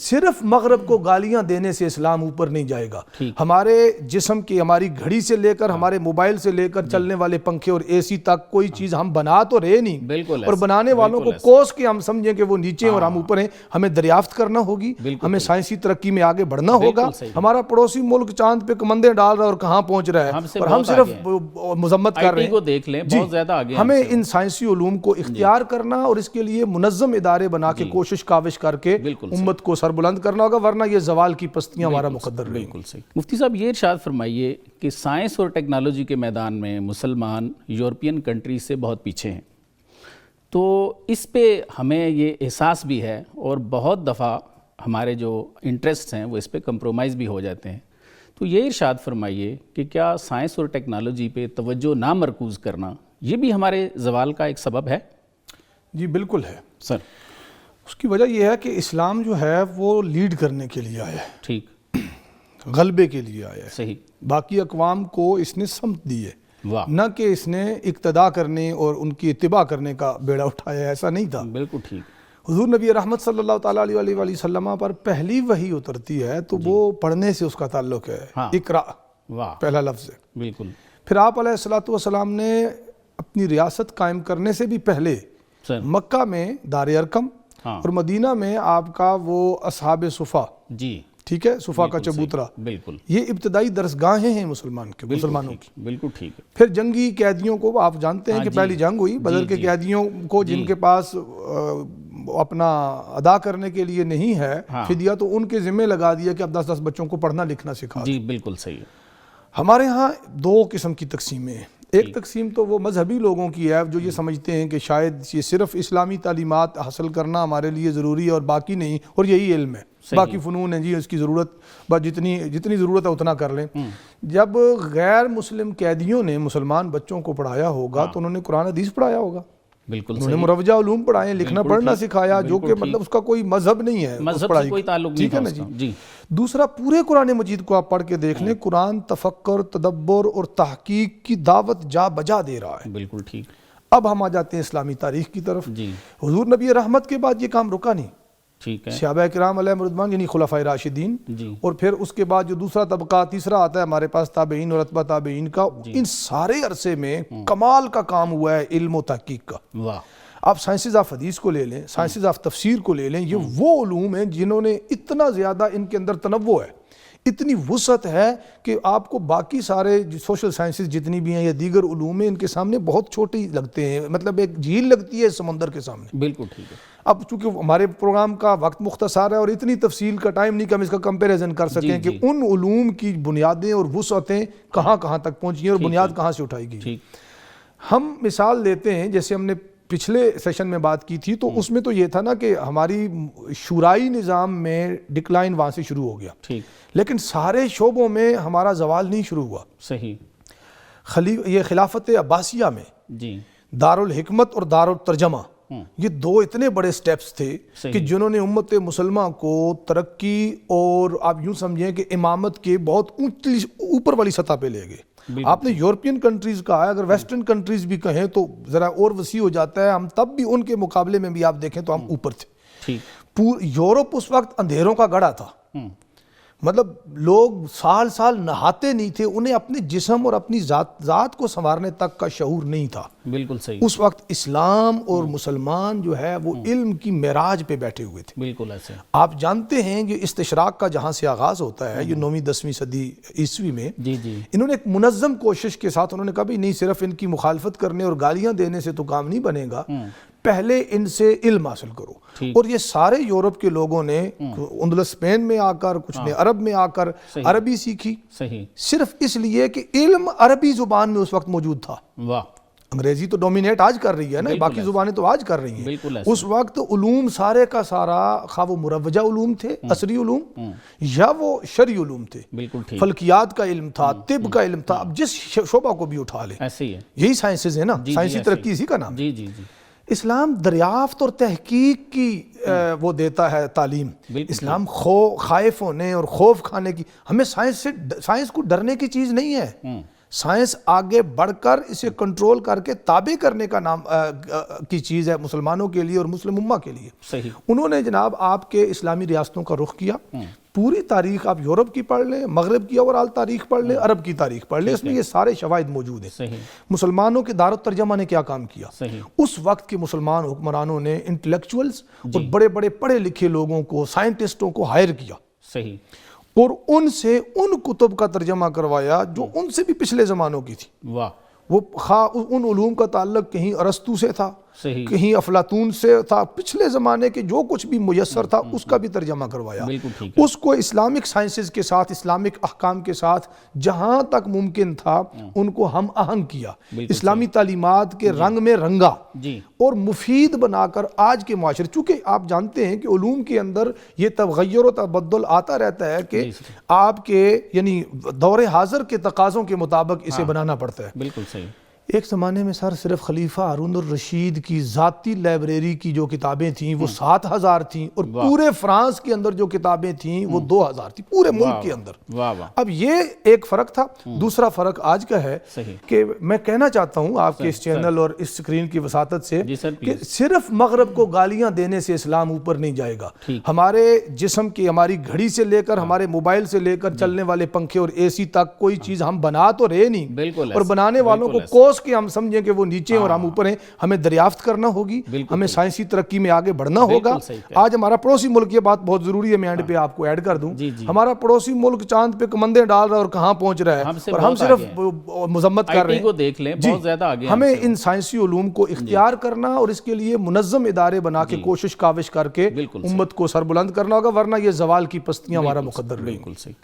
صرف مغرب کو گالیاں دینے سے اسلام اوپر نہیں جائے گا. ہمارے جسم کی، ہماری گھڑی سے لے کر ہمارے موبائل سے لے کر چلنے والے پنکھے اور اے سی تک کوئی چیز ہم بنا تو رہے نہیں، اور بنانے والوں کو کوس کے ہم سمجھیں کہ وہ نیچے ہیں اور ہم اوپر ہیں. ہمیں دریافت کرنا ہوگی، ہمیں سائنسی ترقی میں آگے بڑھنا ہوگا. ہمارا پڑوسی ملک چاند پہ کمندیں ڈال رہا ہے اور کہاں پہنچ رہا ہے، اور ہم صرف مذمت کر رہے ہیں. دیکھ لیں بہت زیادہ آگے. ہمیں ان سائنسی علوم کو اختیار کرنا اور اس کے لیے منظم ادارے بنا کے کوشش کاوش کر کے امت کو سربلند کرنا ہوگا، ورنہ یہ زوال کی پستیاں ہمارا مقدر نہیں. بالکل صحیح. مفتی صاحب یہ ارشاد فرمائیے کہ سائنس اور ٹیکنالوجی کے میدان میں مسلمان یورپین کنٹریز سے بہت پیچھے ہیں، تو اس پہ ہمیں یہ احساس بھی ہے اور بہت دفعہ ہمارے جو انٹرسٹ ہیں وہ اس پہ کمپرومائز بھی ہو جاتے ہیں. تو یہ ارشاد فرمائیے کہ کیا سائنس اور ٹیکنالوجی پہ توجہ نہ مرکوز کرنا یہ بھی ہمارے زوال کا ایک سبب ہے؟ جی بالکل ہے سر. اس کی وجہ یہ ہے کہ اسلام جو ہے وہ لیڈ کرنے کے لیے آیا ہے. ٹھیک. غلبے کے لیے آیا ہے. صحیح. باقی اقوام کو اس نے سمت دی ہے، نہ کہ اس نے اقتداء کرنے اور ان کی اتباع کرنے کا بیڑا اٹھایا ہے. ایسا نہیں تھا. بالکل ٹھیک. حضور نبی رحمت صلی اللہ تعالیٰ علیہ وآلہ وسلم پر پہلی وحی اترتی ہے تو وہ پڑھنے سے اس کا تعلق ہے. اقرا پہلا لفظ ہے. بالکل. پھر آپ علیہ الصلوۃ والسلام نے اپنی ریاست قائم کرنے سے بھی پہلے مکہ میں دار ارقم اور مدینہ میں آپ کا وہ اصحاب صفا، جی ٹھیک ہے، صفا کا چبوترا، بالکل یہ ابتدائی درسگاہیں ہیں مسلمانوں کی. بالکل ٹھیک ہے. پھر جنگی قیدیوں کو آپ جانتے ہیں کہ پہلی جنگ ہوئی بدر کے قیدیوں کو جن کے پاس اپنا ادا کرنے کے لیے نہیں ہے فدیہ، تو ان کے ذمہ لگا دیا کہ اب 10 بچوں کو پڑھنا لکھنا سکھا. جی بالکل صحیح. ہمارے ہاں دو قسم کی تقسیمیں ہیں. ایک تقسیم تو وہ مذہبی لوگوں کی ہے جو یہ سمجھتے ہیں کہ شاید یہ صرف اسلامی تعلیمات حاصل کرنا ہمارے لیے ضروری ہے اور باقی نہیں، اور یہی علم ہے، باقی فنون ہیں جی اس کی ضرورت بس جتنی ضرورت ہے اتنا کر لیں. جب غیر مسلم قیدیوں نے مسلمان بچوں کو پڑھایا ہوگا تو انہوں نے قرآن حدیث پڑھایا ہوگا. بالکل. انہوں نے مروجہ علوم پڑھائے، لکھنا پڑھنا سکھایا، جو کہ مطلب اس کا کوئی مذہب نہیں ہے، مذہب سے کوئی تعلق نہیں. ٹھیک ہے نا جی. دوسرا، پورے قرآن مجید کو آپ پڑھ کے دیکھ لیں، قرآن تفکر، تدبر اور تحقیق کی دعوت جا بجا دے رہا ہے. بالکل ٹھیک. اب ہم آ جاتے ہیں اسلامی تاریخ کی طرف. حضور نبی رحمت کے بعد یہ کام رکا نہیں. ٹھیک ہے. صحابہ کرام علیہم رضوان یعنی خلفائے راشدین، اور پھر اس کے بعد جو دوسرا طبقہ تیسرا آتا ہے ہمارے پاس تابعین اور اتباع تابعین کا، ان سارے عرصے میں کمال کا کام ہوا ہے علم و تحقیق کا. واہ. آپ سائنسز آف حدیث کو لے لیں، سائنسز آف تفسیر کو لے لیں، یہ وہ علوم ہیں جنہوں نے اتنا زیادہ ان کے اندر تنوع ہے، اتنی وسعت ہے کہ آپ کو باقی سارے سوشل سائنسز جتنی بھی ہیں یا دیگر علوم ہیں ان کے سامنے بہت چھوٹی لگتے ہیں، مطلب ایک جھیل لگتی ہے سمندر کے سامنے. بالکل ٹھیک ہے. اب چونکہ ہمارے پروگرام کا وقت مختصر ہے اور اتنی تفصیل کا ٹائم نہیں کہ ہم اس کا کمپیریزن کر سکیں کہ ان علوم کی بنیادیں اور وسعتیں کہاں کہاں تک پہنچی ہیں اور بنیاد کہاں سے اٹھائی گئی. ہم مثال لیتے ہیں، جیسے ہم نے پچھلے سیشن میں بات کی تھی تو اس میں تو یہ تھا نا کہ ہماری شورائی نظام میں ڈکلائن وہاں سے شروع ہو گیا، لیکن سارے شعبوں میں ہمارا زوال نہیں شروع ہوا. صحیح. یہ خلافت عباسیہ میں دارالحکمت اور دارالترجمہ، یہ دو اتنے بڑے سٹیپس تھے کہ جنہوں نے امت مسلمہ کو ترقی اور آپ یوں سمجھیں کہ امامت کے بہت اوپر والی سطح پہ لے گئے. آپ نے یورپین کنٹریز کہا ہے، اگر ویسٹرن کنٹریز بھی کہیں تو ذرا اور وسیع ہو جاتا ہے. ہم تب بھی ان کے مقابلے میں بھی آپ دیکھیں تو ہم اوپر تھے. یورپ اس وقت اندھیروں کا گڑھا تھا، مطلب لوگ سال سال نہاتے نہیں تھے، انہیں اپنے جسم اور اپنی ذات کو سنوارنے تک کا شعور نہیں تھا. بالکل صحیح. اس وقت اسلام اور مسلمان جو ہے وہ علم کی معراج پہ بیٹھے ہوئے تھے. بالکل ایسے. آپ جانتے ہیں کہ استشراق کا جہاں سے آغاز ہوتا ہے، یہ 9ویں 10ویں صدی عیسوی میں، انہوں نے ایک منظم کوشش کے ساتھ انہوں نے کہا بھی نہیں صرف ان کی مخالفت کرنے اور گالیاں دینے سے تو کام نہیں بنے گا، پہلے ان سے علم حاصل کرو. اور یہ سارے یورپ کے لوگوں نے اندلس اسپین میں آ کر، کچھ نے عرب میں آ کر عربی سیکھی، صرف اس لیے کہ علم عربی زبان میں اس وقت موجود تھا. انگریزی تو ڈومینیٹ آج کر رہی ہے نا، باقی زبانیں تو آج کر رہی ہیں. اس وقت علوم سارے کا سارا، خواہ وہ مروجہ علوم تھے، عصری علوم، یا وہ شرعی علوم تھے، فلکیات کا علم تھا، طب کا علم تھا. اب جس شعبہ کو بھی اٹھا لیں، یہی سائنسز ہیں نا، سائنسی ترقی اسی کا نام. اسلام دریافت اور تحقیق کی وہ دیتا ہے تعلیم. اسلام خائف ہونے اور خوف کھانے کی، ہمیں سائنس کو ڈرنے کی چیز نہیں ہے. سائنس آگے بڑھ کر اسے کنٹرول کر کے تابع کرنے کا نام کی چیز ہے مسلمانوں کے لیے اور مسلم امہ کے لیے. صحیح. انہوں نے جناب آپ کے اسلامی ریاستوں کا رخ کیا. پوری تاریخ آپ یورپ کی پڑھ لیں, مغرب کی اوورال تاریخ پڑھ لیں, عرب کی تاریخ پڑھ لیں, اس میں یہ سارے شواہد موجود ہیں. صحیح. مسلمانوں کے دار الترجمہ نے کیا کام کیا؟ صحیح. اس وقت کے مسلمان حکمرانوں نے انٹلیکچوئلز اور بڑے بڑے پڑھے لکھے لوگوں کو, سائنٹسٹوں کو ہائر کیا. صحیح. اور ان سے ان کتب کا ترجمہ کروایا جو ان سے بھی پچھلے زمانوں کی تھی. واہ. وہ ان علوم کا تعلق کہیں ارسطو سے تھا, صحیح. کہیں افلاطون سے تھا, پچھلے زمانے کے جو کچھ بھی میسر تھا اس کا بھی ترجمہ کروایا. بالکل ٹھیک ہے. اس کو اسلامک سائنسز کے ساتھ, اسلامک احکام کے ساتھ جہاں تک ممکن تھا ان کو ہم آہنگ کیا, اسلامی تعلیمات کے رنگ میں رنگا جی. اور مفید بنا کر آج کے معاشرے, چونکہ آپ جانتے ہیں کہ علوم کے اندر یہ تغیر و تبدل آتا رہتا ہے کہ آپ کے یعنی دور حاضر کے تقاضوں کے مطابق اسے بنانا پڑتا ہے. بالکل صحیح. ایک زمانے میں سر صرف خلیفہ ہارون الرشید کی ذاتی لائبریری کی جو کتابیں تھیں وہ 7,000 تھیں, اور پورے فرانس کے اندر جو کتابیں تھیں وہ 2,000 تھیں پورے ملک کے اندر. اب یہ ایک فرق تھا. دوسرا فرق آج کا ہے کہ میں کہنا چاہتا ہوں آپ کے اس چینل اور اس سکرین کی وساطت سے کہ صرف مغرب کو گالیاں دینے سے اسلام اوپر نہیں جائے گا. ہمارے جسم کی, ہماری گھڑی سے لے کر ہمارے موبائل سے لے کر چلنے والے پنکھے اور اے سی تک کوئی چیز ہم بنا تو رہے نہیں, اور بنانے والوں کو کوس کہ ہم سمجھیں کہ وہ نیچے اور ہم اوپر ہیں. ہمیں دریافت کرنا ہوگی, ہمیں سائنسی ترقی میں آگے بڑھنا ہوگا. آج ہمارا پڑوسی ملک, یہ بات بہت ضروری ہے, میں اینڈ پہ آپ کو ایڈ کر دوں, ہمارا پڑوسی ملک چاند پہ کمندیں ڈال رہا ہے اور کہاں پہنچ رہا ہے, اور ہم صرف مذمت کر رہے ہیں. دیکھ لیں بہت زیادہ آگے. ہمیں ان سائنسی علوم کو اختیار کرنا اور اس کے لیے منظم ادارے بنا کے کوشش کاوش کر کے امت کو سربلند کرنا ہوگا, ورنہ یہ زوال کی پستیاں ہمارا مقدر رہیں. بالکل صحیح.